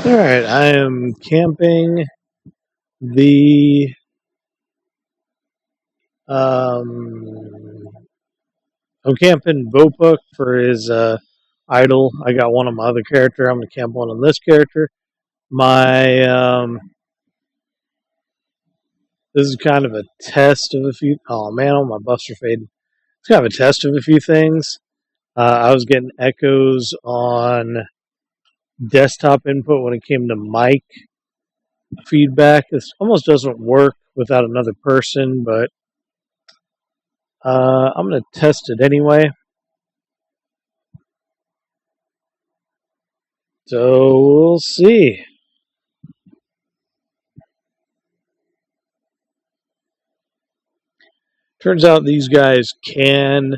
Alright, I am camping the um I'm camping Vopuk for his idol. I got one on my other character. I'm gonna camp one on this character. My This is kind of a test of a few. Oh man, all my buffs are fading. It's kind of a test of a few things. I was getting echoes on desktop input when it came to mic feedback. This almost doesn't work without another person, but I'm gonna test it anyway. So we'll see. Turns out these guys can,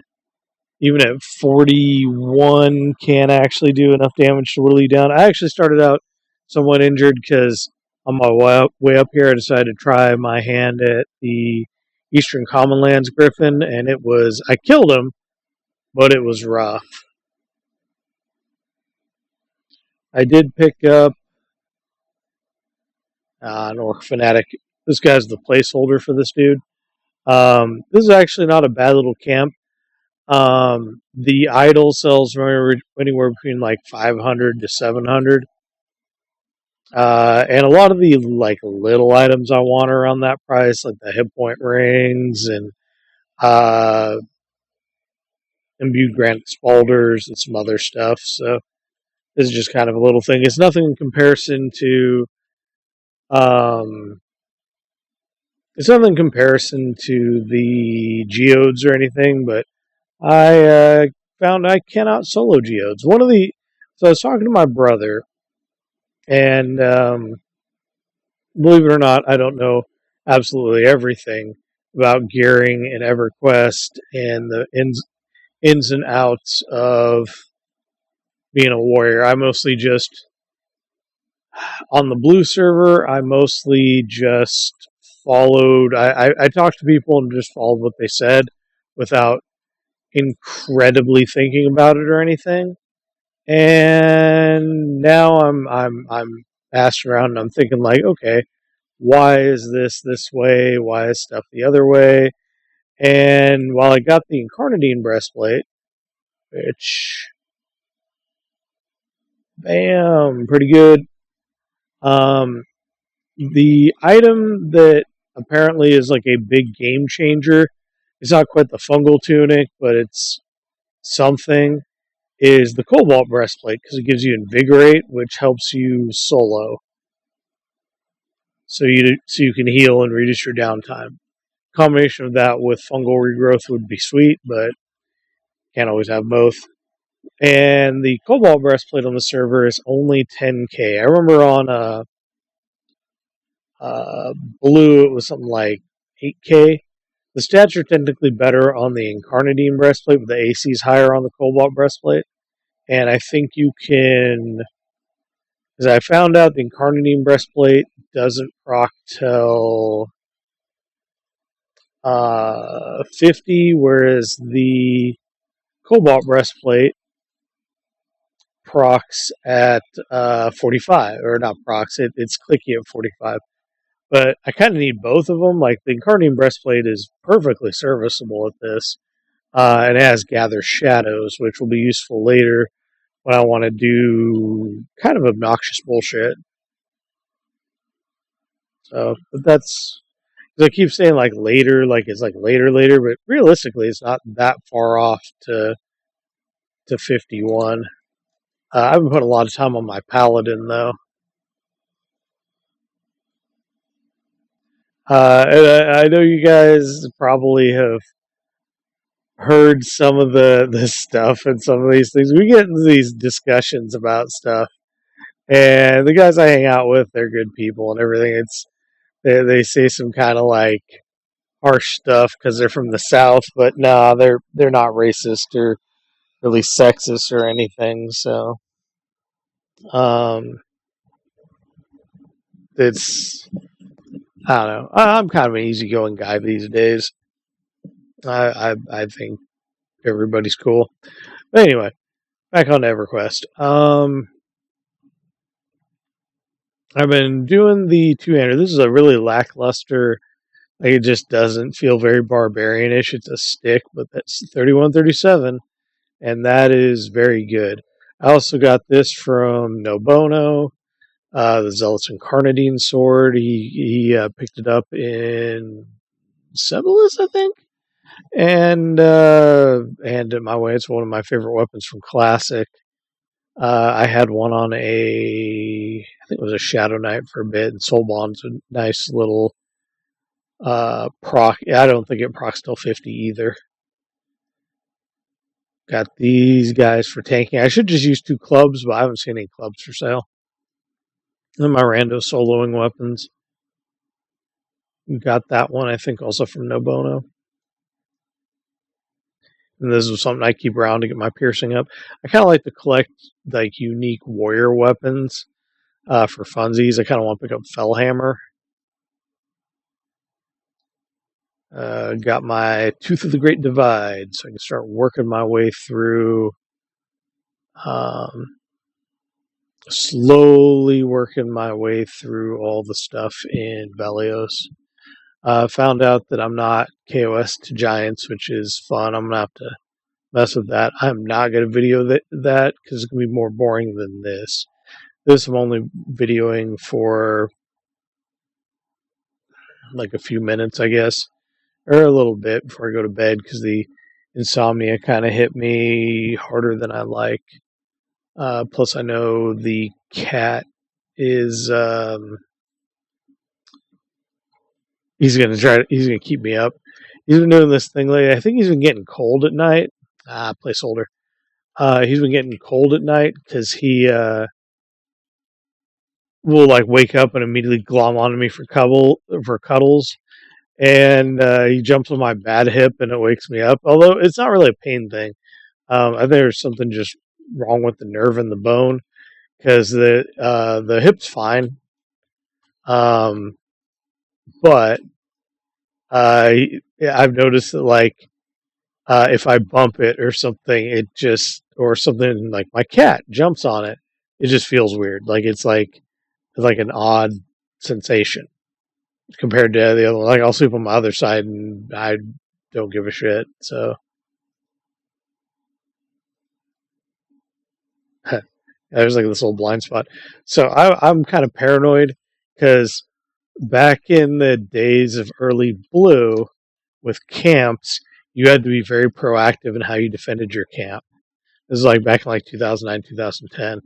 even at 41, can actually do enough damage to whittle you down. I actually started out somewhat injured because on my way up here, I decided to try my hand at the Eastern Commonlands Griffin, and I killed him, but it was rough. I did pick up an Orc Fanatic. This guy's the placeholder for this dude. This is actually not a bad little camp. The idol sells anywhere between like 500 to 700. And a lot of the like little items I want are around that price, like the hit point rings and uh, imbued granite spalders and some other stuff. So this is just kind of a little thing. It's nothing in comparison to um, the geodes or anything, but I found I cannot solo geodes. So I was talking to my brother, and believe it or not, I don't know absolutely everything about gearing and EverQuest and the ins and outs of being a warrior. I mostly just on the blue server. I mostly just followed. I talked to people and just followed what they said without incredibly thinking about it or anything. And now I'm asking around and I'm thinking like, okay, why is this way? Why is stuff the other way? And while I got the Incarnadine breastplate, which bam, pretty good. Um, the item that apparently is like a big game changer. It's not quite the fungal tunic, but it's something. Is the Cobalt breastplate because it gives you Invigorate, which helps you solo, so you can heal and reduce your downtime. Combination of that with fungal regrowth would be sweet, but can't always have both. And the Cobalt breastplate on the server is only 10k. I remember on Blue it was something like 8k. The stats are technically better on the Incarnadine breastplate, but the AC is higher on the Cobalt breastplate. And I think you can, as I found out, the Incarnadine breastplate doesn't proc till 50, whereas the Cobalt breastplate procs at 45, or not procs, it's clicky at 45. But I kind of need both of them. Like the Incarnadine breastplate is perfectly serviceable at this, and it has Gather Shadows, which will be useful later when I want to do kind of obnoxious bullshit. So, but that's, I keep saying like later, like it's like later, but realistically, it's not that far off to 51. I've been putting a lot of time on my Paladin though. And I know you guys probably have heard some of the stuff and some of these things. We get into these discussions about stuff, and the guys I hang out with, they're good people and everything. They say some kind of like harsh stuff because they're from the South, but no, they're not racist or really sexist or anything. So, um, it's I don't know. I'm kind of an easygoing guy these days. I think everybody's cool. But anyway, back on to EverQuest. I've been doing the two-hander. This is a really lackluster. Like it just doesn't feel very barbarianish. It's a stick, but that's 3137, and that is very good. I also got this from No Bono, the Zealot's Incarnadine sword. He picked it up in Sebelis, I think, and in my way, it's one of my favorite weapons from Classic. I had one on I think it was a Shadow Knight for a bit, and Soul Bond's a nice little proc. I don't think it procs till 50 either. Got these guys for tanking. I should just use two clubs, but I haven't seen any clubs for sale. And my rando soloing weapons. Got that one, I think, also from No Bono. And this is something I keep around to get my piercing up. I kind of like to collect like unique warrior weapons for funsies. I kind of want to pick up Fellhammer. Got my Tooth of the Great Divide, so I can start working my way through, slowly working my way through all the stuff in Velios. Found out that I'm not KOS to Giants, which is fun. I'm going to have to mess with that. I'm not going to video that because it's going to be more boring than this. This I'm only videoing for like a few minutes, I guess, or a little bit before I go to bed because the insomnia kind of hit me harder than I like. Plus, I know the cat is he's gonna he's gonna keep me up. He's been doing this thing lately. I think he's been getting cold at night. Placeholder. He's been getting cold at night because he will like wake up and immediately glom onto me for cuddles, and he jumps on my bad hip and it wakes me up. Although it's not really a pain thing. I think there's something just wrong with the nerve in the bone because the hip's fine, but I've noticed that like if I bump it or something, or something like my cat jumps on it, it just feels weird. Like it's like an odd sensation compared to the other one. Like I'll sleep on my other side and I don't give a shit. So there's like this little blind spot. So I'm kind of paranoid because back in the days of early blue with camps, you had to be very proactive in how you defended your camp. This is like back in like 2009, 2010.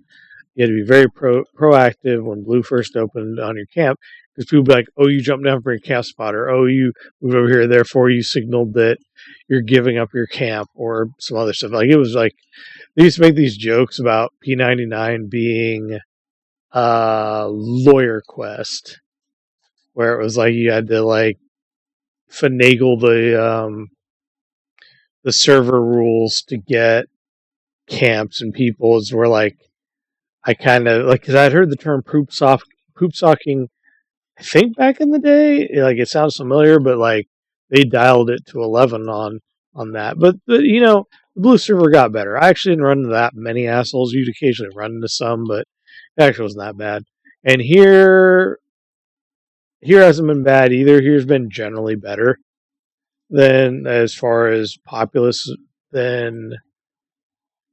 You had to be very proactive when blue first opened on your camp because people would be like, oh, you jumped down for your camp spot, or oh, you moved over here, therefore you signaled that you're giving up your camp, or some other stuff. Like it was like they used to make these jokes about P99 being lawyer quest, where it was like you had to like finagle the server rules to get camps and people. Is where like I kind of like because I'd heard the term poop socking. I think back in the day, like it sounds familiar, but like they dialed it to 11 on that. But the blue server got better. I actually didn't run into that many assholes. You'd occasionally run into some, but it actually wasn't that bad. And here hasn't been bad either. Here's been generally better than as far as populace than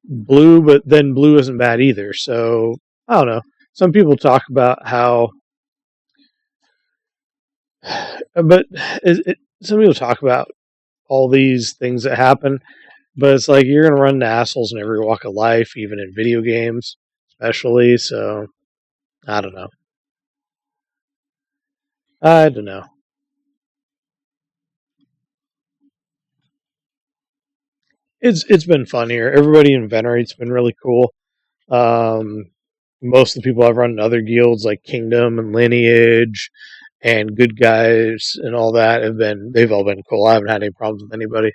blue, but then blue isn't bad either. So I don't know. Some people talk about how, but some people talk about all these things that happen, but it's like you're gonna run into assholes in every walk of life, even in video games, especially. So I don't know. I don't know. It's been fun here. Everybody in Venerate's been really cool. Um, Most of the people I've run in other guilds like Kingdom and Lineage and Good Guys and all that they've all been cool. I haven't had any problems with anybody.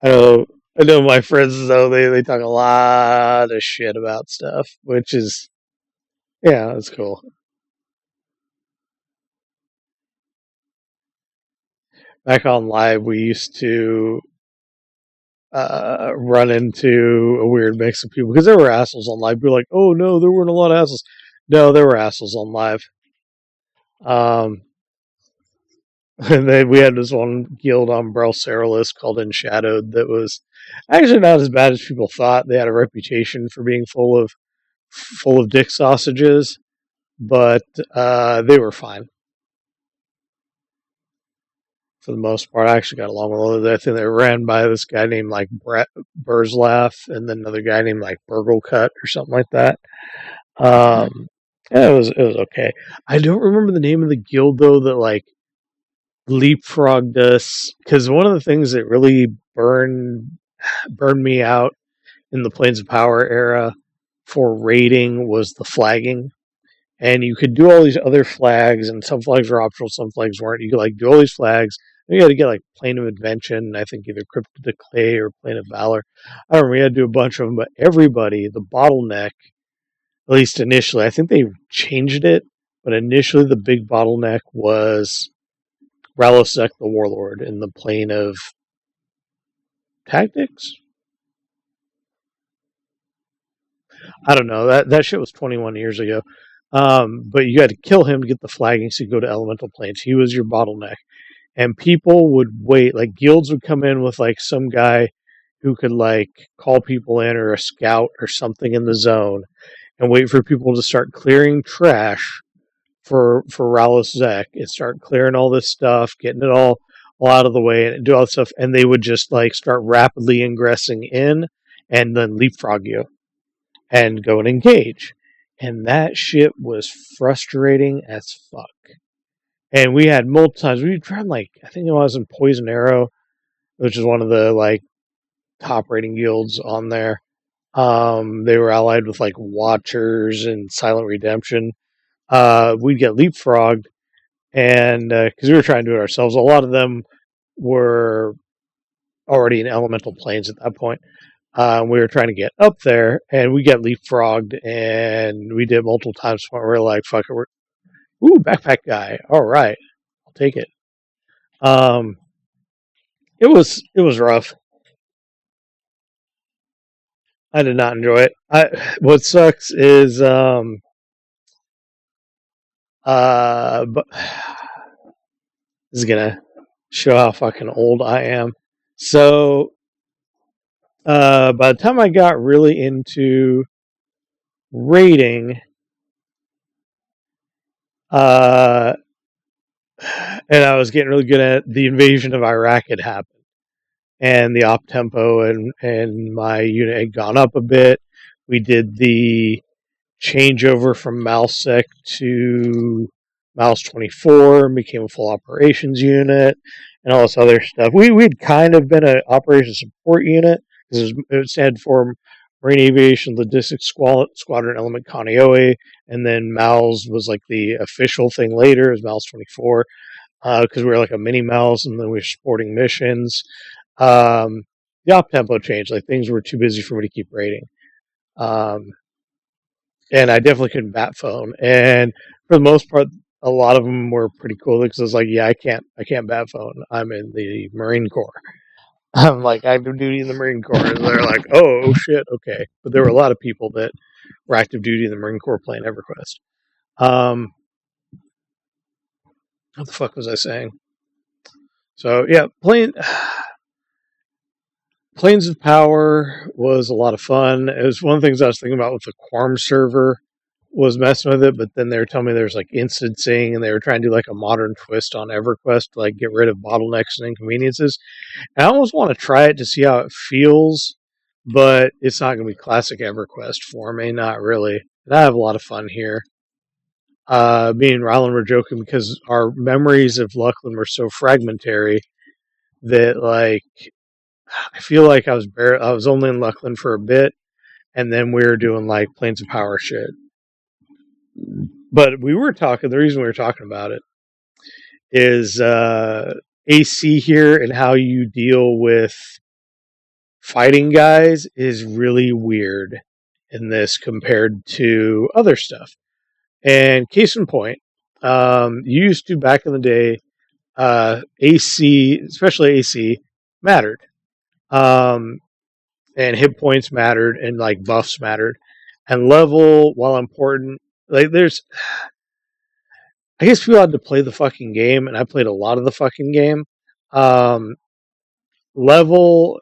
I know I know my friends though they talk a lot of shit about stuff, which is yeah, that's cool. Back on live we used to run into a weird mix of people because there were assholes on live. People were like, oh no, there weren't a lot of assholes. No, there were assholes on live. And then we had this one guild on Brelceralis called Enshadowed that was actually not as bad as people thought. They had a reputation for being full of dick sausages, but they were fine for the most part. I actually got along with all of that. I think they ran by this guy named like Brett Burzlaff and then another guy named like Burglecut or something like that. Yeah, it was okay. I don't remember the name of the guild though that like leapfrogged us because one of the things that really burned me out in the Planes of Power era for raiding was the flagging. And you could do all these other flags, and some flags were optional, some flags weren't. You could like do all these flags. And you had to get like Plane of Invention, I think either Crypt of Decay or Plane of Valor. I don't remember. We had to do a bunch of them, but everybody, the bottleneck, at least initially, I think they changed it, but initially the big bottleneck was Ralosek the Warlord in the Plane of Tactics. I don't know. That shit was 21 years ago. But you had to kill him to get the flagging so you go to elemental planes. He was your bottleneck. And people would wait, like guilds would come in with like some guy who could like call people in or a scout or something in the zone and wait for people to start clearing trash for Ralos Zek and start clearing all this stuff, getting it all out of the way and do all this stuff, and they would just like start rapidly ingressing in and then leapfrog you and go and engage. And that shit was frustrating as fuck. And we had multiple times. We tried like I think it was in Poison Arrow, which is one of the like top rating guilds on there. They were allied with like Watchers and Silent Redemption. We'd get leapfrogged, and because we were trying to do it ourselves, a lot of them were already in elemental planes at that point. We were trying to get up there, and we get leapfrogged, and we did multiple times. We were like, "Fuck it, ooh, backpack guy. All right, I'll take it." It was rough. I did not enjoy it. What sucks is but this is gonna show how fucking old I am. So by the time I got really into raiding, and I was getting really good at the invasion of Iraq had happened, and the op tempo and my unit had gone up a bit. We did the changeover from Malsec to Mouse 24 and became a full operations unit and all this other stuff. We'd kind of been an operations support unit because it stood for Marine Aviation Logistics Squadron Element Kaneohe, and then MALS was like the official thing later as MALS 24 because we were like a mini MALS and then we were supporting missions. The op tempo changed. Like things were too busy for me to keep raiding. And I definitely couldn't bat phone. And for the most part, a lot of them were pretty cool because I was like, yeah, I can't bat phone. I'm in the Marine Corps. I'm like active duty in the Marine Corps. And they're like, oh shit, okay. But there were a lot of people that were active duty in the Marine Corps playing EverQuest. What the fuck was I saying? So yeah, Planes of Power was a lot of fun. It was one of the things I was thinking about with the Quorum server was messing with it, but then they were telling me there's like instancing and they were trying to do like a modern twist on EverQuest to like get rid of bottlenecks and inconveniences. And I almost want to try it to see how it feels, but it's not going to be classic EverQuest for me, not really. But I have a lot of fun here. Me and Rylan were joking because our memories of Luckland were so fragmentary that like I feel like I was only in Luckland for a bit, and then we were doing like Planes of Power shit. But we were talking. The reason we were talking about it is AC here and how you deal with fighting guys is really weird in this compared to other stuff. And case in point, you used to back in the day, AC, especially AC, mattered. Um, and hit points mattered, and like buffs mattered, and level, while important, like there's, I guess people had to play the fucking game, and I played a lot of the fucking game. Um, level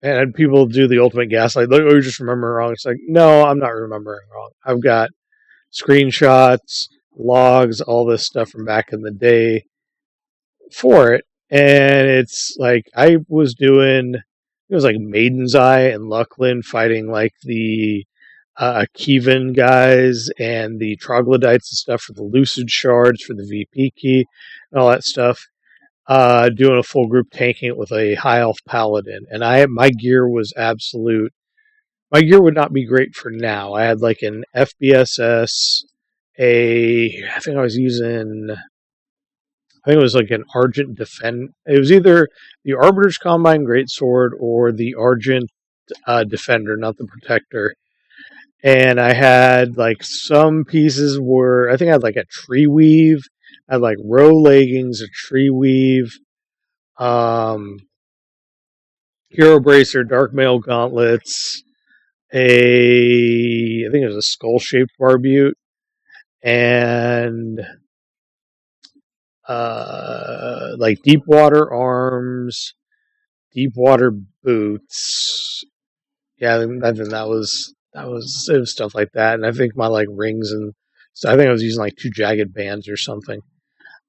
and people do the ultimate gaslight. Like, oh, you just remember wrong. It's like, no, I'm not remembering wrong. I've got screenshots, logs, all this stuff from back in the day for it. And it's like I was doing, it was like Maiden's Eye and Lucklin fighting like the Kievan guys and the troglodytes and stuff for the lucid shards for the VP key and all that stuff. Doing a full group tanking it with a high elf paladin, and my gear was absolute. My gear would not be great for now. I had like an FBSS, I think I was using, I think it was like an Argent Defend. It was either the Arbiter's Combine Greatsword or the Argent Defender, not the Protector. And I had like some pieces were, I think I had like a tree weave. I had like row leggings, a tree weave, um, hero bracer, dark mail gauntlets, I think it was a skull shaped barbute, and like deep water arms, deep water boots. Yeah, I think it was stuff like that, and I think my like rings and so I think I was using like 2 jagged bands or something.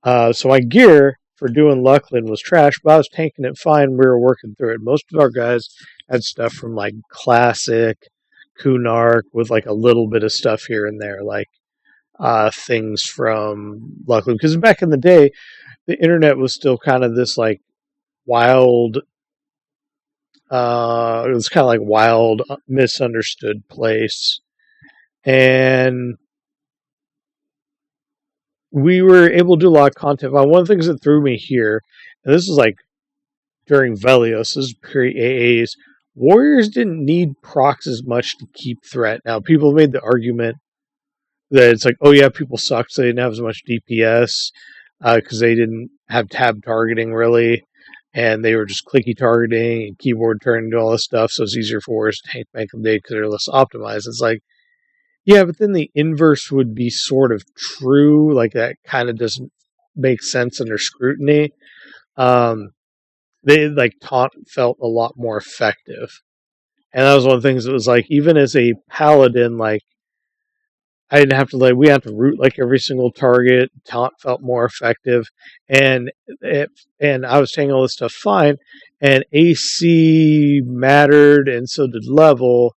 So my gear for doing Lucklin was trash, but I was tanking it fine. We were working through it. Most of our guys had stuff from like Classic, Kunark, with like a little bit of stuff here and there, like things from Lucklin. Because back in the day, the internet was still kind of this like wild, it was kind of like wild, misunderstood place. And we were able to do a lot of content. One of the things that threw me here, and this is like during Velios, this is pre-AAs, Warriors didn't need procs as much to keep threat. Now, people made the argument that it's like, oh yeah, people sucked, so they didn't have as much DPS because they didn't have tab targeting really, and they were just clicky targeting and keyboard turning and all this stuff, so it's easier for Warriors to tank back in the day because they're less optimized. It's like, yeah, but then the inverse would be sort of true. Like that kind of doesn't make sense under scrutiny. They like taunt felt a lot more effective, and that was one of the things that was like, even as a paladin, like I didn't have to like we had to root like every single target. Taunt felt more effective, and and I was saying all this stuff fine, and AC mattered, and so did level.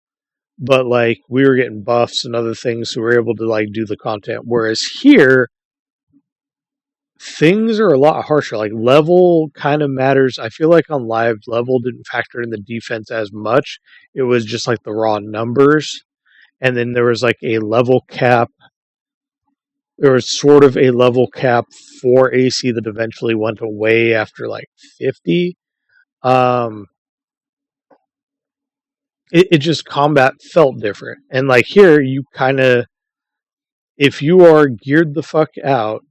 But like we were getting buffs and other things, so we were able to like do the content. Whereas here, things are a lot harsher. Like level kind of matters. I feel like on live, level didn't factor in the defense as much. It was just like the raw numbers, and then there was like a level cap. There was sort of a level cap for AC that eventually went away after like 50. Um, it just combat felt different, and like here, you kind of, if you are geared the fuck out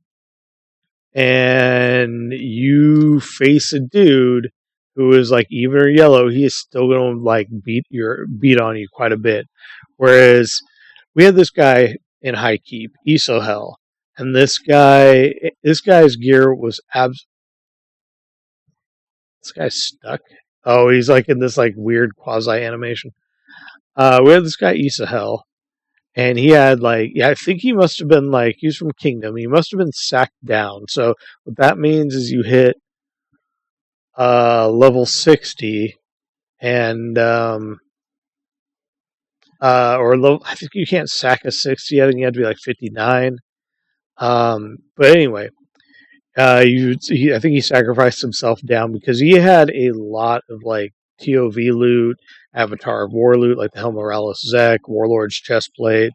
and you face a dude who is like even or yellow, he is still going to like beat on you quite a bit. Whereas we had this guy in high keep, Isohel, and this guy's gear was this guy's stuck. Oh, he's like in this like weird quasi animation. We had this guy Isohel, and he had like, yeah, I think he must have been like, he's from Kingdom. He must have been sacked down. So what that means is you hit level 60, and or level, I think you can't sack a 60. I think you have to be like 59. But anyway, I think he sacrificed himself down because he had a lot of like TOV loot, Avatar of War loot, like the Helm Morales Zek, Warlord's chestplate,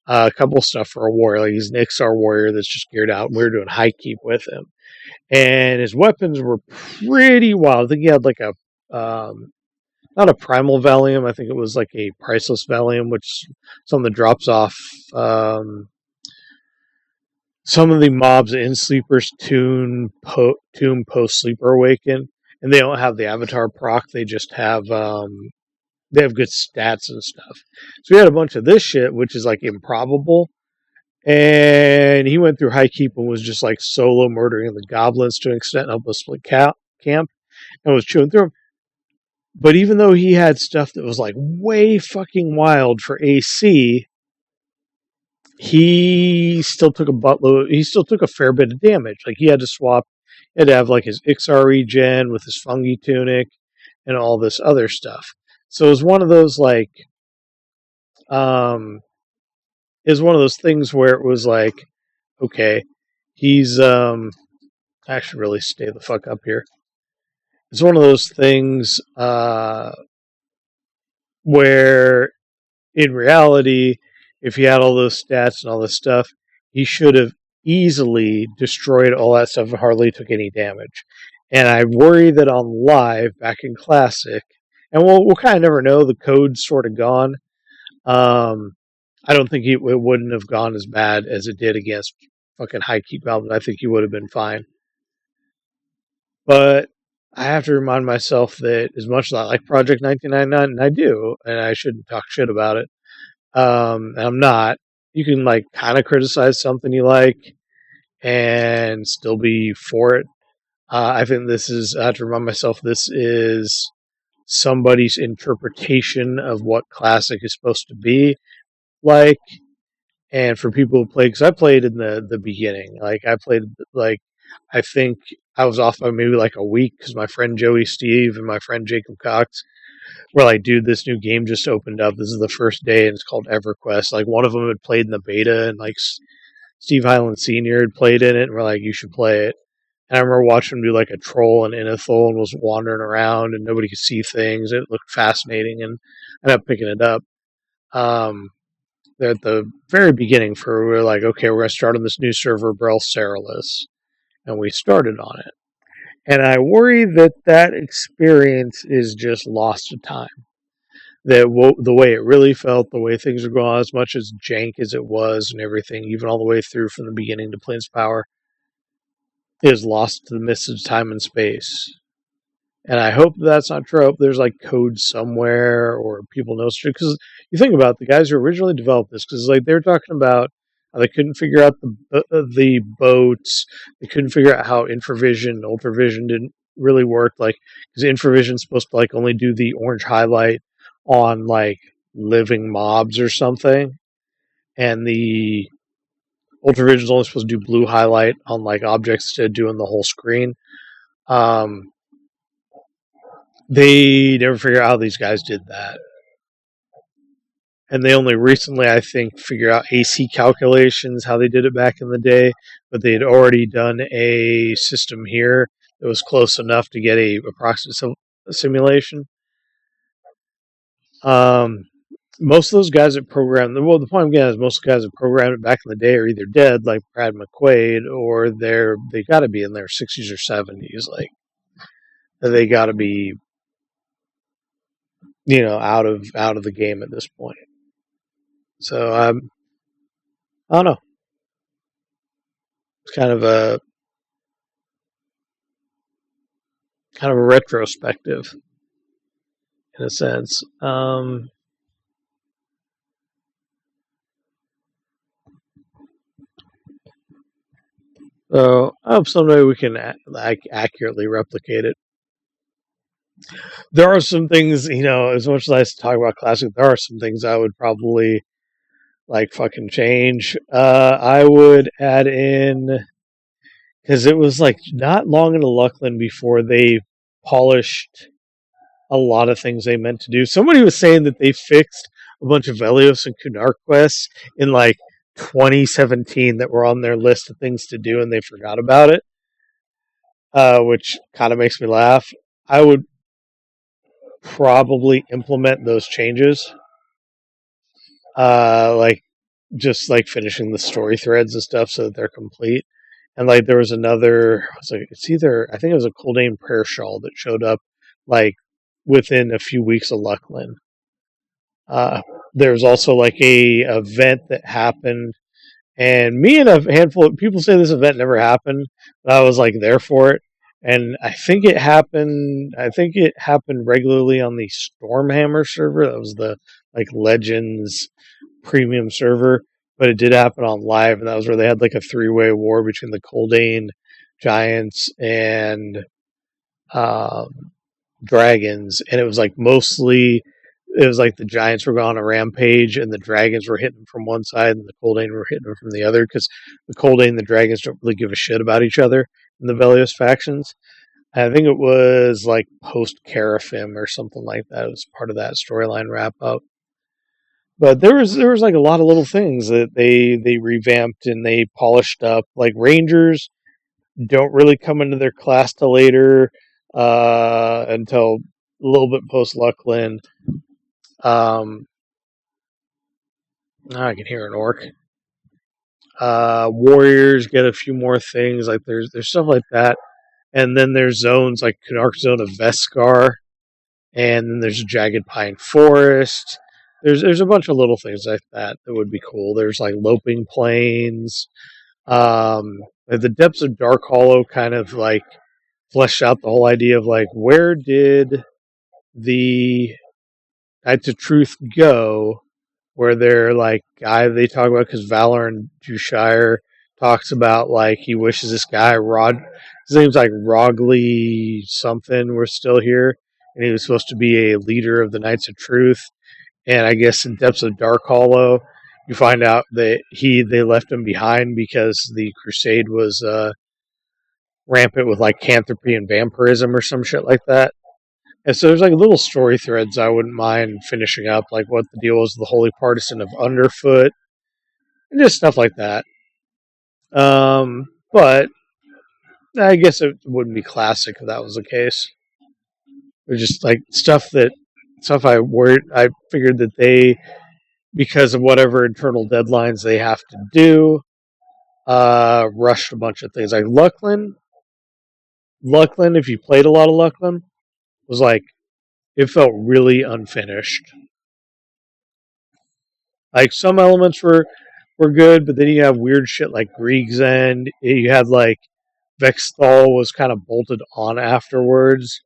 a couple stuff for a warrior. Like he's an Ixar warrior that's just geared out, and we were doing high keep with him. And his weapons were pretty wild. I think he had like a, not a primal Valium, I think it was like a priceless Valium, which something that drops off some of the mobs in Sleeper's tomb post Sleeper Awaken. and they don't have the avatar proc. They just have they have good stats and stuff. So we had a bunch of this shit, which is like improbable. And he went through High Keep and was just like solo murdering the goblins to an extent, helped us split camp, and was chewing through them. But even though he had stuff that was like way fucking wild for AC, he still took a buttload. He still took a fair bit of damage. Like he had to swap. He had to have like his Ixar regen with his fungi tunic and all this other stuff. So it was one of those like, it was one of those things where it was like, okay, he's I should really stay the fuck up here. It's one of those things where in reality, if he had all those stats and all this stuff, he should have easily destroyed all that stuff and hardly took any damage. And I worry that on live, back in Classic, and we'll kind of never know, the code's sort of gone. I don't think it wouldn't have gone as bad as it did against fucking High Keep Goblin. I think he would have been fine. But I have to remind myself that as much as I like Project 1999, and I do, and I shouldn't talk shit about it, and I'm not, you can like kind of criticize something you like and still be for it. I think this is, I have to remind myself, this is somebody's interpretation of what Classic is supposed to be like. And for people who played, because I played in the beginning, like I played, like, I think I was off by maybe like a week because my friend Joey Steve and my friend Jacob Cox were like, dude, this new game just opened up. This is the first day, and it's called EverQuest. Like, one of them had played in the beta, and like Steve Hyland Sr. had played in it, and we're like, you should play it. And I remember watching him do like a troll in Inithol and was wandering around, and nobody could see things. It looked fascinating, and I ended up picking it up. At the very beginning, we were like, okay, we're going to start on this new server, Brel Ceralis. And we started on it. And I worry that that experience is just lost to time. That the way it really felt, the way things are going, as much as jank as it was and everything, even all the way through from the beginning to Plains Power, is lost to the mist of time and space. And I hope that's not true. I hope there's like code somewhere or people know. Because you think about the guys who originally developed this, because like they were talking about how they couldn't figure out the boats. They couldn't figure out how infravision and ultravision didn't really work. Like, because infravision's supposed to like only do the orange highlight on like living mobs or something, and the ultravision's only supposed to do blue highlight on like objects instead of doing the whole screen. They never figured out how these guys did that. And they only recently, I think, figured out AC calculations, how they did it back in the day. But they had already done a system here that was close enough to get a approximate simulation. Most of those guys that programmed, well, the point I'm getting is most of the guys that programmed it back in the day are either dead, like Brad McQuaid, or they got to be in their 60s or 70s. Like, they got to be, out of the game at this point. So I don't know. It's kind of a retrospective in a sense. So I hope someday we can accurately replicate it. There are some things, as much as I talk about Classic, there are some things I would probably like fucking change. I would add in, because it was like not long into Luckland before they polished a lot of things they meant to do. Somebody was saying that they fixed a bunch of Velios and Kunar quests in like 2017 that were on their list of things to do, and they forgot about it, which kind of makes me laugh. I would probably implement those changes, just like finishing the story threads and stuff so that they're complete. And like there was another, I think it was a Coldane prayer shawl that showed up like within a few weeks of Luckland. There was also like a event that happened, and me and a handful of people say this event never happened, but I was like there for it. and I think it happened. I think it happened regularly on the Stormhammer server. That was the like Legends premium server, but it did happen on live, and that was where they had like a three-way war between the Coldane Giants and um, Dragons, and it was like mostly. It was like the Giants were going on a rampage, and the Dragons were hitting from one side, and the Coldane were hitting them from the other. Because the Coldane and the Dragons don't really give a shit about each other in the Velios factions. I think it was like post Carafim or something like that. It was part of that storyline wrap up. But there was like a lot of little things that they revamped and they polished up. Like Rangers don't really come into their class till later, until a little bit post Luckland. Now I can hear an orc. Warriors get a few more things. Like there's stuff like that, and then there's zones like Canuck Zone of Veskar, and then there's a Jagged Pine Forest. There's a bunch of little things like that that would be cool. There's like Loping Plains. The Depths of Dark Hollow kind of like fleshed out the whole idea of like where did the Knights of Truth go, where they're like guy they talk about because Valor and Jushire talks about like he wishes this guy his name's like Rogley something was still here, and he was supposed to be a leader of the Knights of Truth. And I guess in Depths of Dark Hollow, you find out that they left him behind because the Crusade was rampant with like canthropy and vampirism or some shit like that. And so there's like little story threads I wouldn't mind finishing up, like what the deal was with the Holy Partisan of Underfoot, and just stuff like that. But I guess it wouldn't be classic if that was the case. It's just like stuff I figured that they, because of whatever internal deadlines they have to do, rushed a bunch of things. Like Luckland, if you played a lot of Luckland, was like it felt really unfinished. Like some elements were good, but then you have weird shit like Grieg's End. You had like Vexthal was kind of bolted on afterwards.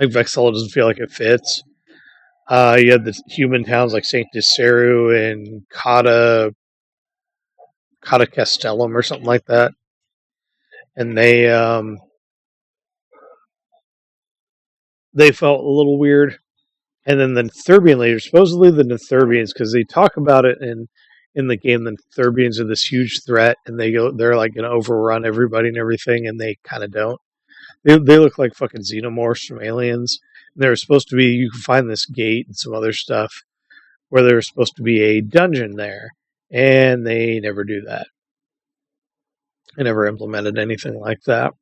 Like Vexthal doesn't feel like it fits. You had the human towns like Saint Diceru and Cata Castellum or something like that, and they felt a little weird. And then the Netherbian leaders, supposedly the Netherbians, because they talk about it in the game, the Netherbians are this huge threat, and they're like going to overrun everybody and everything, and they kind of don't. They look like fucking xenomorphs from Aliens. And they were supposed to be. You can find this gate and some other stuff where there was supposed to be a dungeon there, and they never do that. They never implemented anything like that.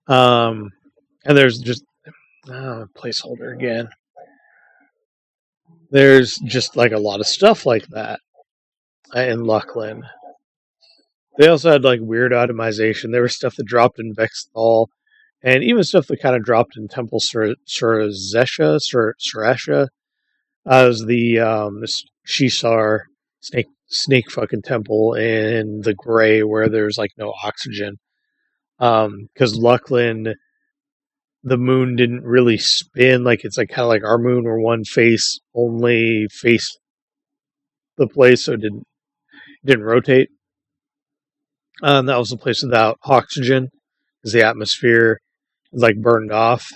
And there's just placeholder again. There's just like a lot of stuff like that in Luckland. They also had like weird itemization. There was stuff that dropped in Vexthal, and even stuff that kind of dropped in Temple Suresha. Was the Shisar snake fucking temple in the gray where there's like no oxygen. Because Luckland, the moon didn't really spin, like it's like kind of like our moon where one face only faced the place, so it didn't rotate. That was the place without oxygen because the atmosphere was like burned off.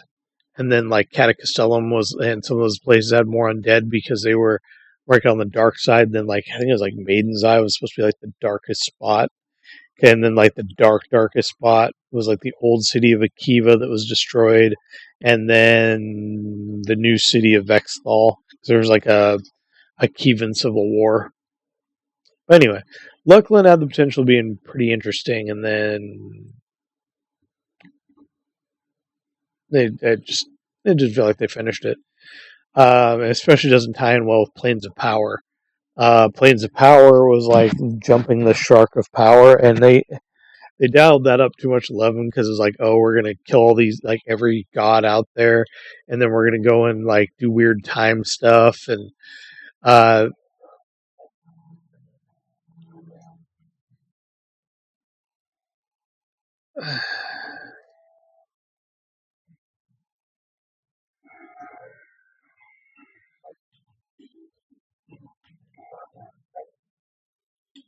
And then like Catacastellum was, and some of those places had more undead because they were working on the dark side. Then like I think it was like Maiden's Eye was supposed to be like the darkest spot. Okay, and then like the darkest spot was like the old city of Akiva that was destroyed, and then the new city of Vexthal. So there was like a Akivan civil war. But anyway, Luckland had the potential of being pretty interesting, and then it just felt like they finished it. It especially doesn't tie in well with Planes of Power. Planes of Power was like jumping the shark of power, and they dialed that up too much 11 because it's like, oh, we're gonna kill all these like every god out there, and then we're gonna go and like do weird time stuff, and uh, the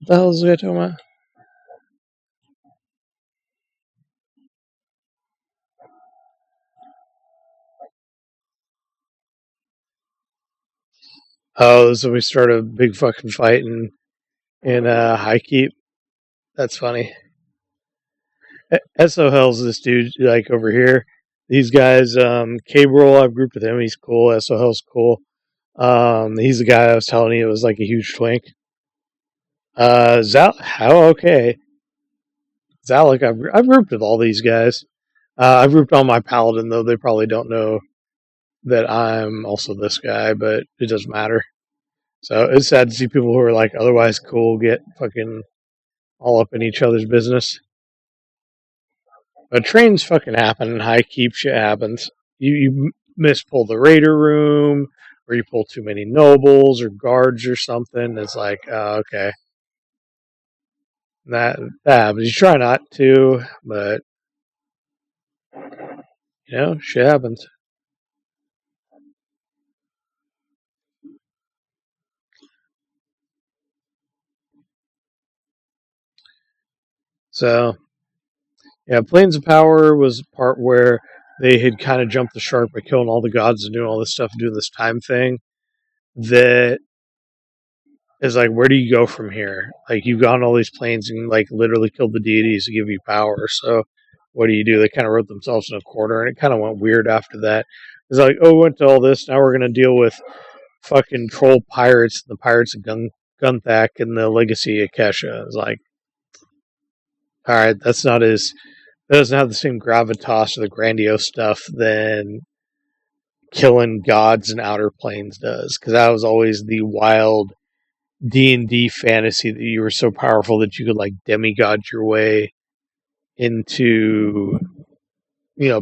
hell is the guy talking about? Oh, so we start a big fucking fight in high keep. That's funny. SO Hell's this dude like over here. These guys, K-Roll, I've grouped with him. He's cool. SO Hell's cool. He's the guy I was telling you was like a huge twink. Zal, how okay. Zalek, I've grouped with all these guys. I've grouped on my paladin though. They probably don't know that I'm also this guy, but it doesn't matter. So it's sad to see people who are like otherwise cool get fucking all up in each other's business. But trains fucking happen and high keep shit happens. You mispull the raider room, or you pull too many nobles or guards or something. It's like, okay. That happens. You try not to, but shit happens. So yeah, Planes of Power was a part where they had kind of jumped the shark by killing all the gods and doing all this stuff, and doing this time thing. That is like, where do you go from here? Like, you've gone all these planes and like literally killed the deities to give you power. So what do? They kind of wrote themselves in a corner, and it kind of went weird after that. It's like, oh, we went to all this. Now we're going to deal with fucking troll pirates, the pirates of Gunthak, and the legacy of Kesha. It's like, all right, that doesn't have the same gravitas or the grandiose stuff than killing gods in outer planes does, because that was always the wild D&D fantasy that you were so powerful that you could like demigod your way into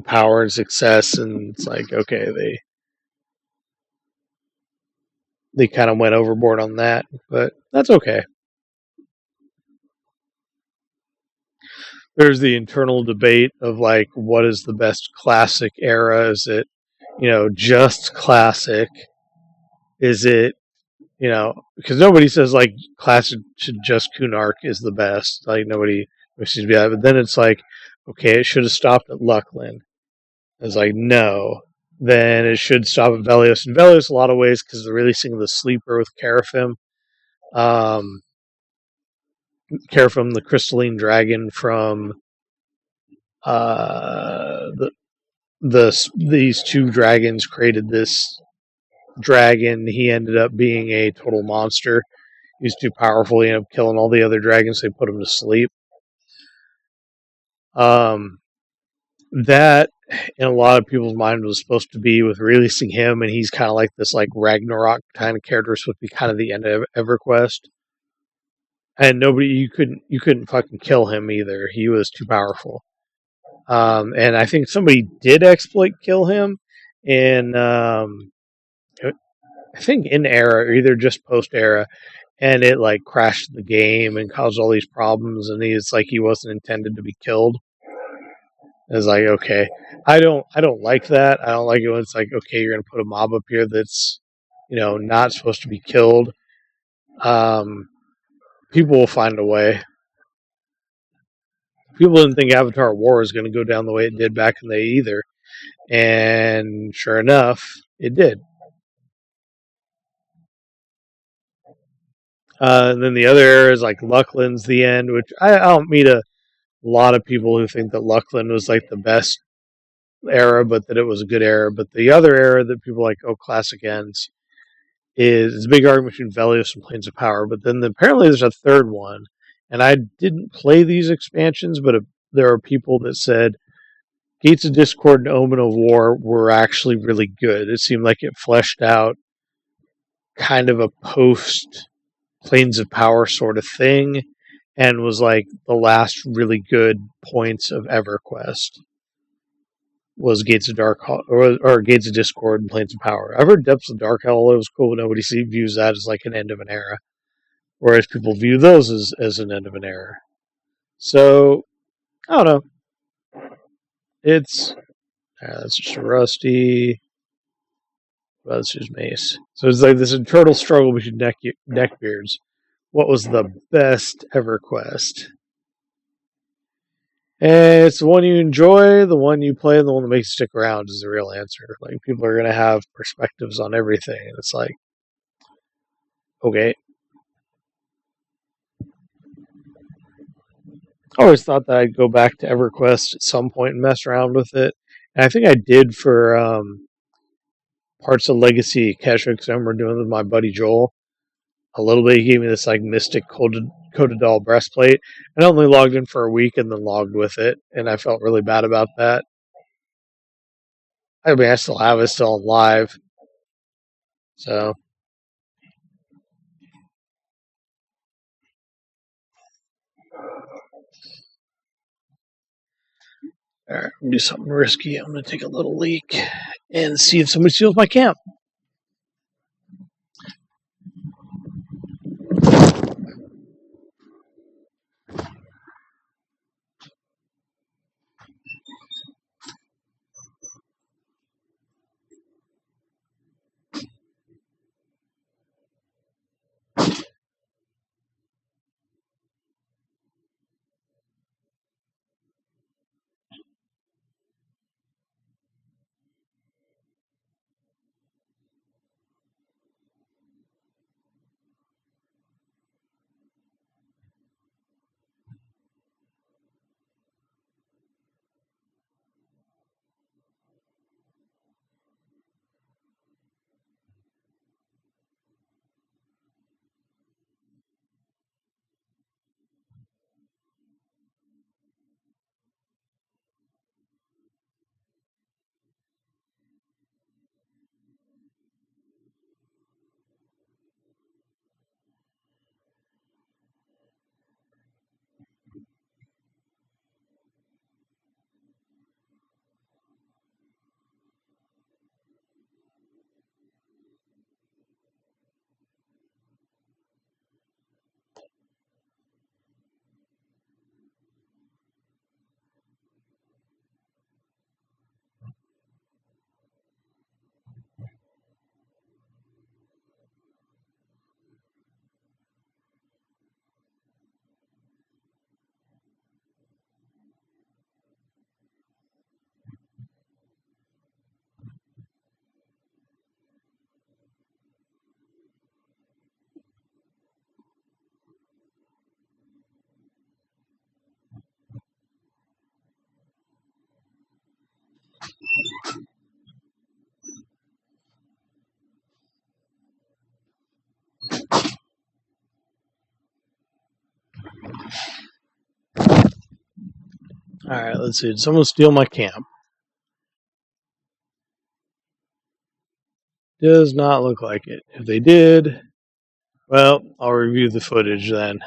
power and success. And it's like, okay, they kind of went overboard on that, but that's okay. There's the internal debate of like, what is the best classic era? Is it just classic? Is it because nobody says like classic should just Kunark is the best. Like nobody wishes to be that. But then it's like, okay, it should have stopped at Luckland. It's like, no. Then it should stop at Velios. And Velios, a lot of ways, because they're releasing the sleeper with Carafim. Carafim, the crystalline dragon from these two dragons created this dragon. He ended up being a total monster. He was too powerful. He ended up killing all the other dragons. They put him to sleep. That in a lot of people's mind was supposed to be with releasing him, and he's kind of like this like Ragnarok kind of character, supposed to be kind of the end of EverQuest. And you couldn't fucking kill him either. He was too powerful. And I think somebody did exploit kill him in I think in era, or either just post era, and it like crashed the game and caused all these problems. And he wasn't intended to be killed. It's like, okay, I don't like that. I don't like it when it's like, okay, you're gonna put a mob up here that's not supposed to be killed. People will find a way. People didn't think Avatar War was going to go down the way it did back in the day either, and sure enough, it did. And then the other era is like Luckland's the end, which I don't meet a lot of people who think that Luckland was like the best era, but that it was a good era. But the other era that people like, oh, classic ends, is a big argument between Velios and Planes of Power. But then apparently there's a third one, and I didn't play these expansions, but there are people that said Gates of Discord and Omen of War were actually really good. It seemed like it fleshed out kind of a post Planes of Power sort of thing, and was like the last really good points of EverQuest. Was Gates of Dark or Gates of Discord and Planes of Power. I've heard Depths of Dark Hollow was cool, but nobody views that as like an end of an era, whereas people view those as an end of an era. So I don't know. It's that's just a rusty. Well, that's just mace. So it's like this internal struggle between neckbeards. What was the best ever quest? And it's the one you enjoy, the one you play, and the one that makes you stick around is the real answer. Like people are gonna have perspectives on everything, and it's like, okay. I always thought that I'd go back to EverQuest at some point and mess around with it. And I think I did for parts of Legacy Kesha because I remember doing it with my buddy Joel. A little bit, he gave me this like mystic coated doll breastplate, and I only logged in for a week and then logged with it, and I felt really bad about that. I mean, I still have it, still on live, so all right, I'm gonna do something risky. I'm gonna take a little leak and see if somebody steals my camp. All right, let's see. Did someone steal my camp? Does not look like it. If they did, well, I'll review the footage then.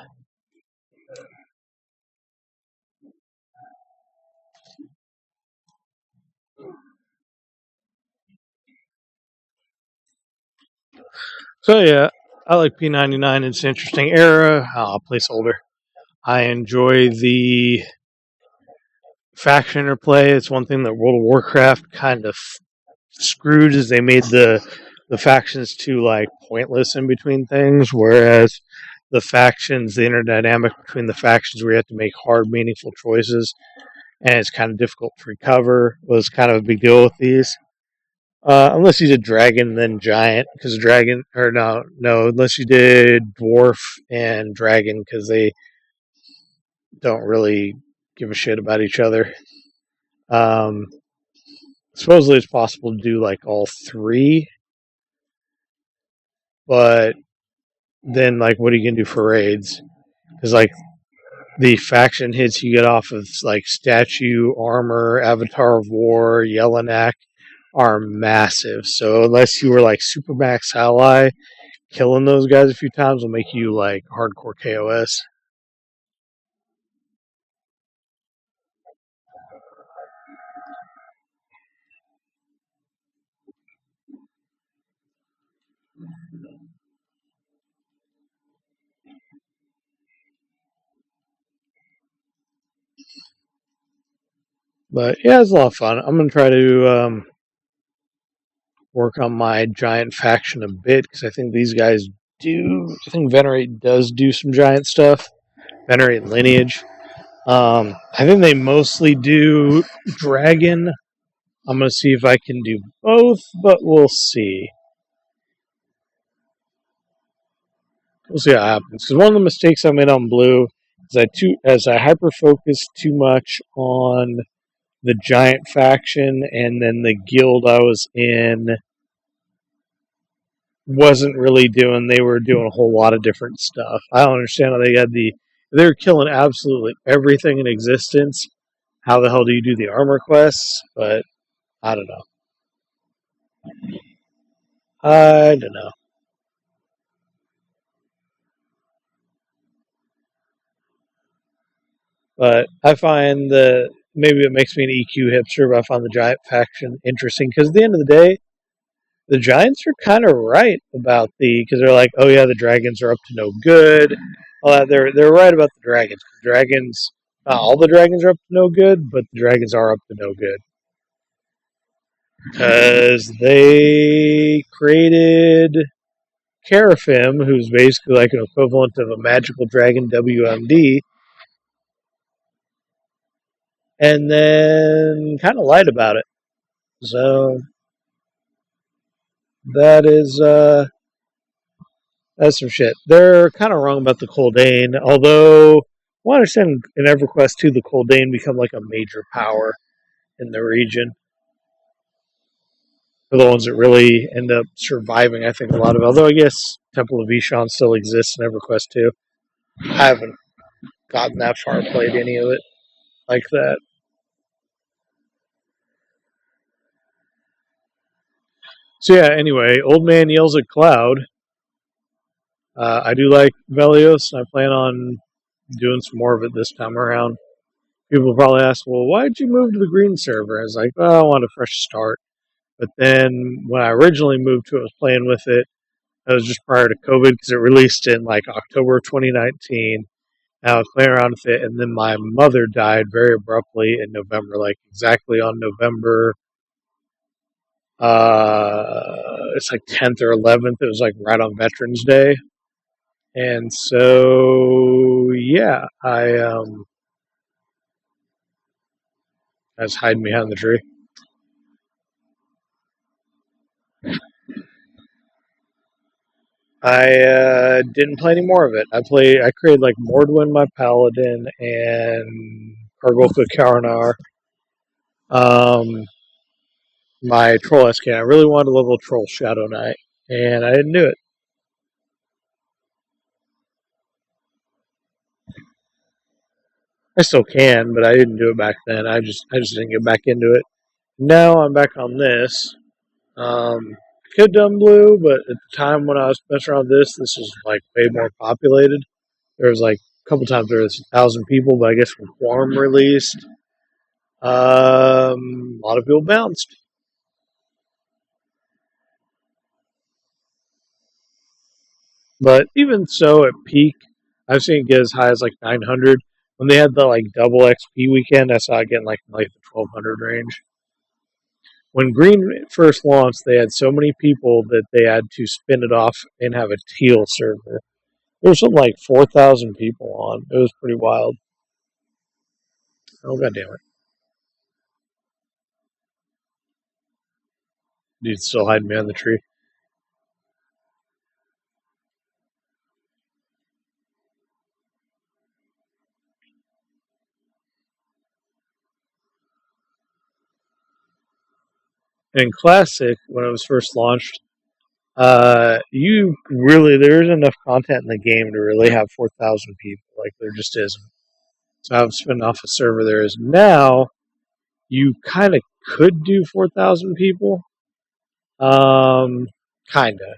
So yeah, I like P99. It's an interesting era. Placeholder. I enjoy the faction interplay. It's one thing that World of Warcraft kind of screwed is they made the factions too like pointless in between things, whereas the factions, the interdynamic between the factions where you have to make hard, meaningful choices, and it's kind of difficult to recover was kind of a big deal with these. Unless you did dragon and then giant, because dragon or no, unless you did dwarf and dragon, because they don't really give a shit about each other. Um, Supposedly it's possible to do like all three, but then like what are you gonna do for raids? Because like the faction hits you get off of like statue, armor, avatar of war, Yellonak are massive. So unless you were like super max ally, killing those guys a few times will make you like hardcore KOS. But yeah, it's a lot of fun. I'm gonna try to work on my giant faction a bit because I think these guys do. I think Venerate does do some giant stuff. Venerate and Lineage. I think they mostly do Dragon. I'm gonna see if I can do both, but we'll see. We'll see what happens. Because one of the mistakes I made on Blue is I hyper focused too much on the giant faction, and then the guild I was in wasn't really doing. They were doing a whole lot of different stuff. I don't understand how they were killing absolutely everything in existence. How the hell do you do the armor quests? But I don't know. I don't know. But I find that maybe it makes me an EQ hipster, but I find the giant faction interesting because at the end of the day, the Giants are kind of right about because they're like, oh yeah, the dragons are up to no good. They're right about the dragons. Dragons, not all the dragons are up to no good, but the dragons are up to no good because they created Carafim, who's basically like an equivalent of a magical dragon WMD, and then kind of lied about it. So that is that's some shit. They're kind of wrong about the Coldane, although I understand in EverQuest 2 the Coldane become like a major power in the region. They're the ones that really end up surviving, I think, a lot of. Although I guess Temple of Ishon still exists in EverQuest 2. I haven't gotten that far, played any of it like that. So yeah, anyway, Old Man Yells at Cloud. I do like Velios, and I plan on doing some more of it this time around. People probably ask, well, why did you move to the green server? I was like, well, I want a fresh start. But then when I originally moved to it, I was playing with it. That was just prior to COVID because it released in like October 2019. I was playing around with it, and then my mother died very abruptly in November, like exactly on November. It's like 10th or 11th. It was like right on Veterans Day, and so yeah, I was hiding behind the tree. I didn't play any more of it. I created like Mordwin, my paladin, and Kargolka Karanar, my troll SK. I really wanted to level troll Shadow Knight, and I didn't do it. I still can, but I didn't do it back then. I just didn't get back into it. Now I'm back on this. I could have done blue, but at the time when I was messing around with this was like way more populated. There was like a couple times there was 1,000 people, but I guess when Quorum released, a lot of people bounced. But even so, at peak, I've seen it get as high as like 900. When they had the like double XP weekend, I saw it getting like the 1,200 range. When Green first launched, they had so many people that they had to spin it off and have a teal server. There was something like 4,000 people on. It was pretty wild. Oh, god damn it. Dude's still hiding behind the tree. In Classic, when it was first launched, there's enough content in the game to really have 4,000 people. Like, there just isn't. So I've spun off a server there is now. You kind of could do 4,000 people. Kind of.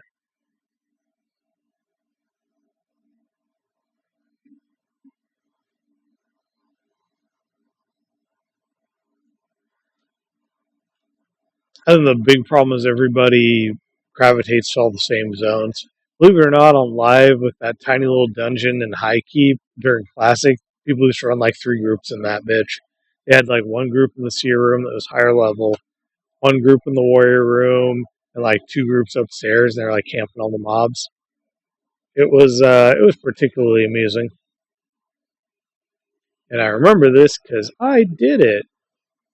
I think the big problem is everybody gravitates to all the same zones. Believe it or not, on live with that tiny little dungeon and high keep during Classic, people used to run like 3 groups in that bitch. They had like one group in the seer room that was higher level, one group in the warrior room, and like two groups upstairs. And they're like camping all the mobs. It was particularly amusing, and I remember this because I did it.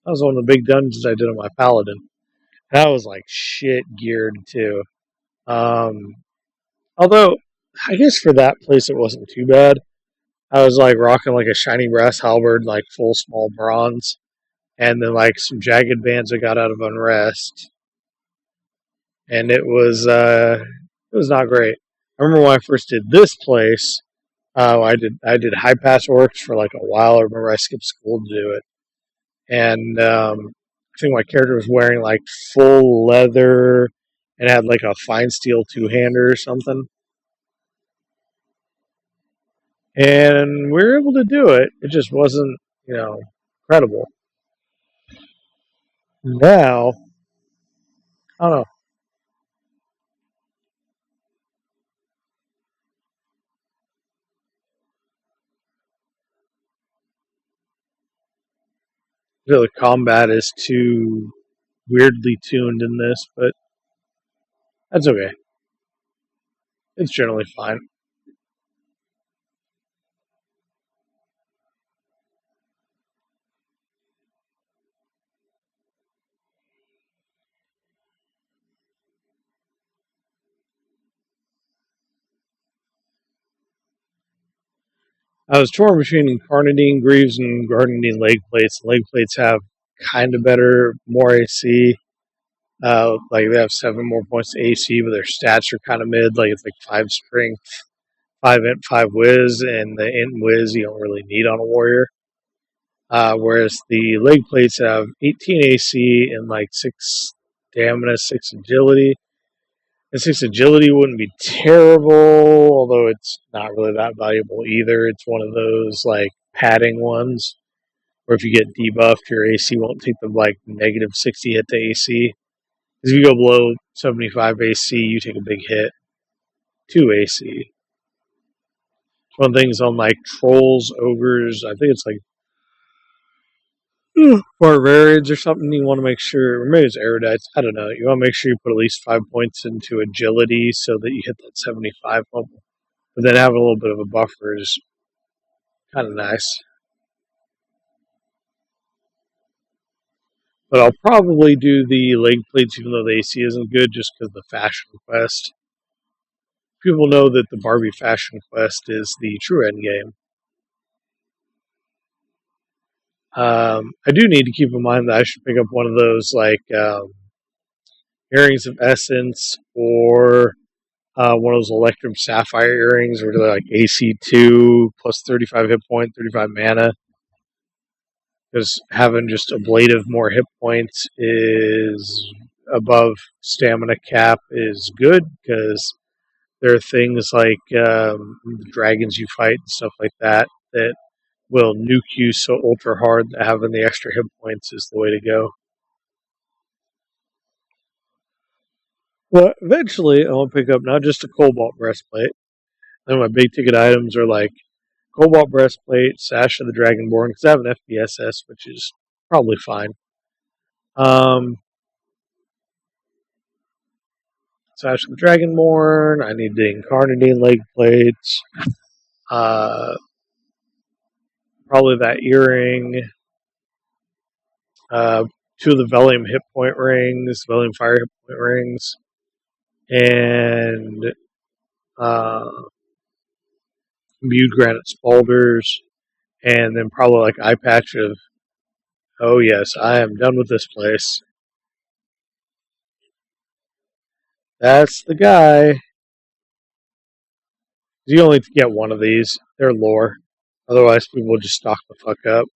That was one of the big dungeons I did on my paladin. And I was like shit geared too. Um, Although I guess for that place it wasn't too bad. I was like rocking like a shiny brass halberd, like full small bronze, and then like some jagged bands I got out of unrest, and it was not great. I remember when I first did this place. I did high pass orcs for like a while. I remember I skipped school to do it, and I think my character was wearing like full leather and had like a fine steel two hander or something. And we were able to do it. It just wasn't, incredible. Now, I don't know. I feel the combat is too weirdly tuned in this, but that's okay. It's generally fine. I was torn between Incarnadine Greaves and Gardenine Leg Plates. Leg Plates have kind of better, more AC. Like they have 7 more points to AC, but their stats are kind of mid. Like it's like 5 strength, 5 int, 5 whiz, and the int and whiz you don't really need on a warrior. Whereas the leg plates have 18 AC and like 6 stamina, 6 agility. And 6 agility wouldn't be terrible, although it's not really that valuable either. It's one of those like padding ones where if you get debuffed, your AC won't take the like negative 60 hit to AC. Because if you go below 75 AC, you take a big hit to AC. One thing's on like trolls, ogres. I think it's like barbarians or something. You want to make sure, or maybe it's erudites. I don't know. You want to make sure you put at least 5 points into agility so that you hit that 75 level. But then having a little bit of a buffer is kind of nice. But I'll probably do the leg plates even though the AC isn't good just because of the fashion quest. People know that the Barbie fashion quest is the true end game. I do need to keep in mind that I should pick up one of those like earrings of essence or one of those electrum sapphire earrings where they're like AC2 plus 35 hit point, 35 mana. Because having just ablative more hit points is above stamina cap is good because there are things like the dragons you fight and stuff like that that will nuke you so ultra hard that having the extra hit points is the way to go. Well, eventually I want to pick up not just a cobalt breastplate. And my big ticket items are like cobalt breastplate, sash of the dragonborn because I have an FBSS, which is probably fine. Um, sash of the dragonborn. I need the incarnadine leg plates. Uh, Probably that earring. Uh, Two of the Velium hit point rings, Velium fire hit point rings, and uh, imbued granite spaulders, and then probably like eye patch of. Oh yes, I am done with this place. That's the guy. You only get one of these. They're lore. Otherwise, people will just stock the fuck up.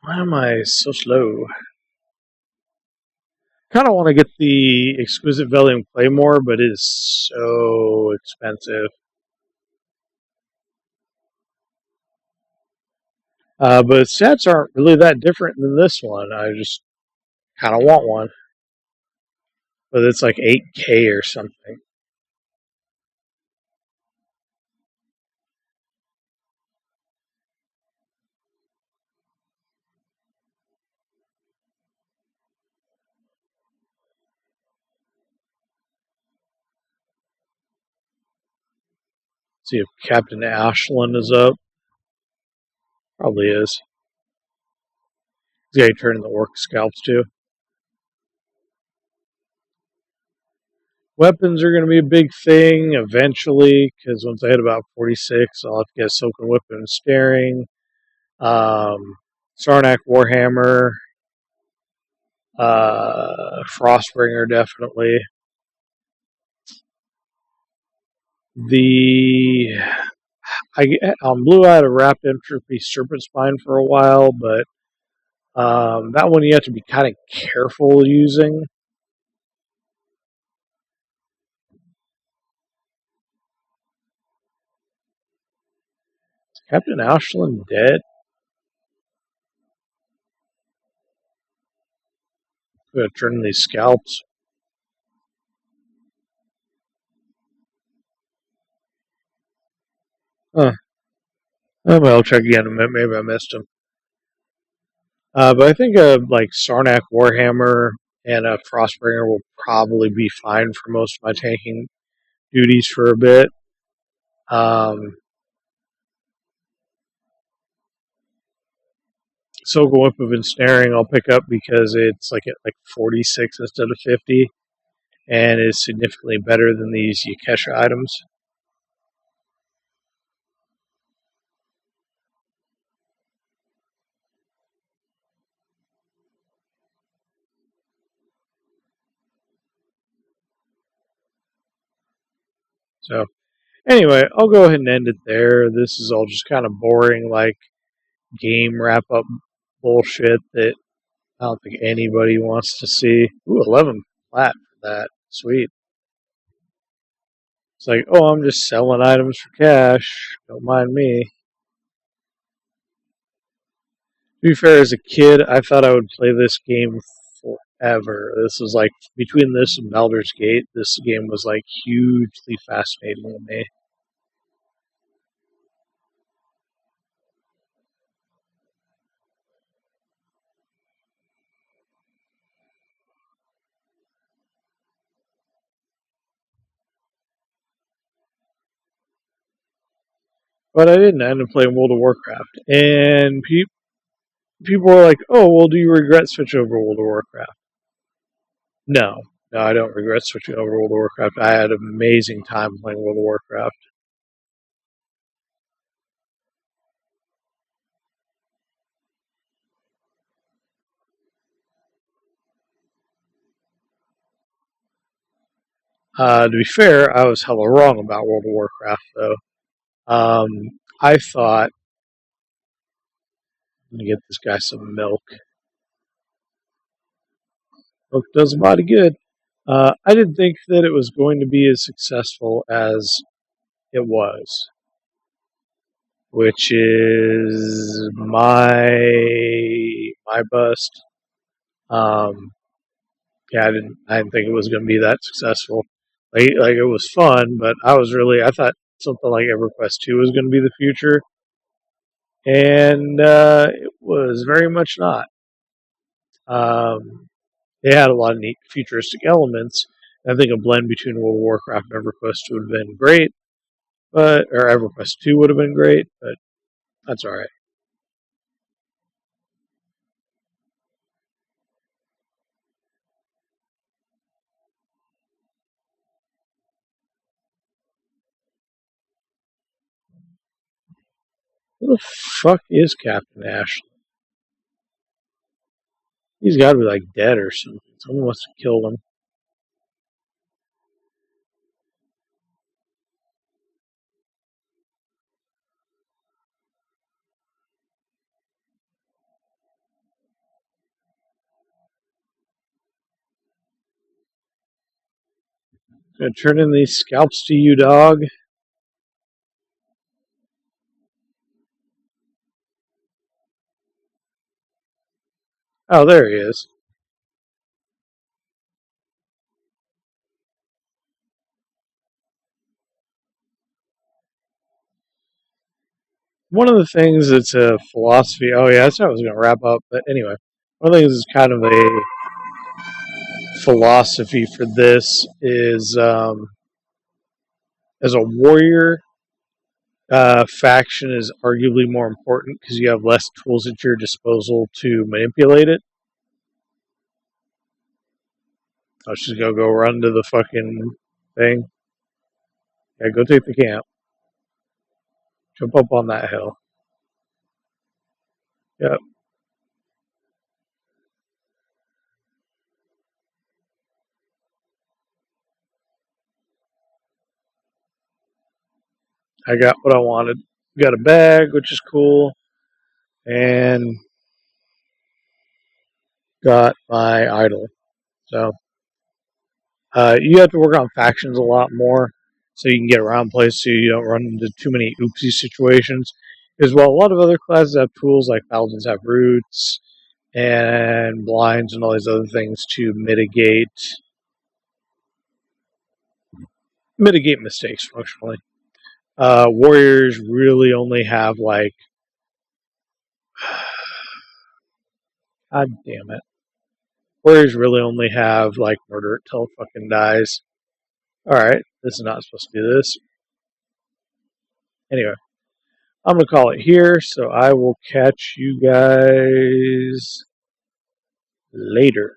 Why am I so slow? Kind of want to get the exquisite Valium Claymore, but it is so expensive. But stats aren't really that different than this one. I just kind of want one, but it's like 8K or something. See if Captain Ashland is up. Probably is. He's got to turn in the orc scalps too. Weapons are going to be a big thing eventually, because once I hit about 46, I'll have to get a Silken Whip and Staring, Sarnak Warhammer, Frostbringer definitely. I blew out a Wrapped Entropy Serpent Spine for a while, but that one you have to be kind of careful using. Is Captain Ashland dead? I'm going to turn in these scalps. Huh. Oh, well, I'll check again. Maybe I missed him. But I think like Sarnak Warhammer and a Frostbringer will probably be fine for most of my tanking duties for a bit. Silken Whip of Ensnaring I'll pick up because it's like at like 46 instead of 50, and is significantly better than these Yakesha items. So anyway, I'll go ahead and end it there. This is all just kind of boring, like game wrap up bullshit that I don't think anybody wants to see. Ooh, 11 flat for that. Sweet. It's like, oh, I'm just selling items for cash. Don't mind me. To be fair, as a kid, I thought I would play this game forever. This was like, between this and Baldur's Gate, this game was like hugely fascinating to me. But I didn't. I ended up playing World of Warcraft. And people were like, oh, well, do you regret switching over to World of Warcraft? No. No, I don't regret switching over to World of Warcraft. I had an amazing time playing World of Warcraft. To be fair, I was hella wrong about World of Warcraft, though. I thought, let me get this guy some milk. Milk does a body good. I didn't think that it was going to be as successful as it was, which is my bust. Um, yeah, I didn't think it was going to be that successful. Like it was fun, but I thought something like EverQuest 2 was going to be the future, and it was very much not. Um, they had a lot of neat futuristic elements. I think a blend between World of Warcraft and EverQuest would have been great, or EverQuest 2 would have been great, but that's all right. Who the fuck is Captain Ash? He's got to be like dead or something. Someone must have killed him. Gonna turn in these scalps to you, dog. Oh, there he is. One of the things that's a philosophy. Oh yeah, that's how I was gonna wrap up. But anyway, one of the things that's kind of a philosophy for this is as a warrior, faction is arguably more important because you have less tools at your disposal to manipulate it. I was just gonna go run to the fucking thing. Yeah, go take the camp. Jump up on that hill. Yep, I got what I wanted. Got a bag, which is cool, and got my idol. So you have to work on factions a lot more so you can get around places so you don't run into too many oopsie situations. Because while a lot of other classes have tools like paladins have roots and blinds and all these other things to mitigate mistakes functionally. Warriors really only have like, god damn it. Warriors really only have like murder it till it fucking dies. Alright, this is not supposed to do this. Anyway, I'm going to call it here, so I will catch you guys later.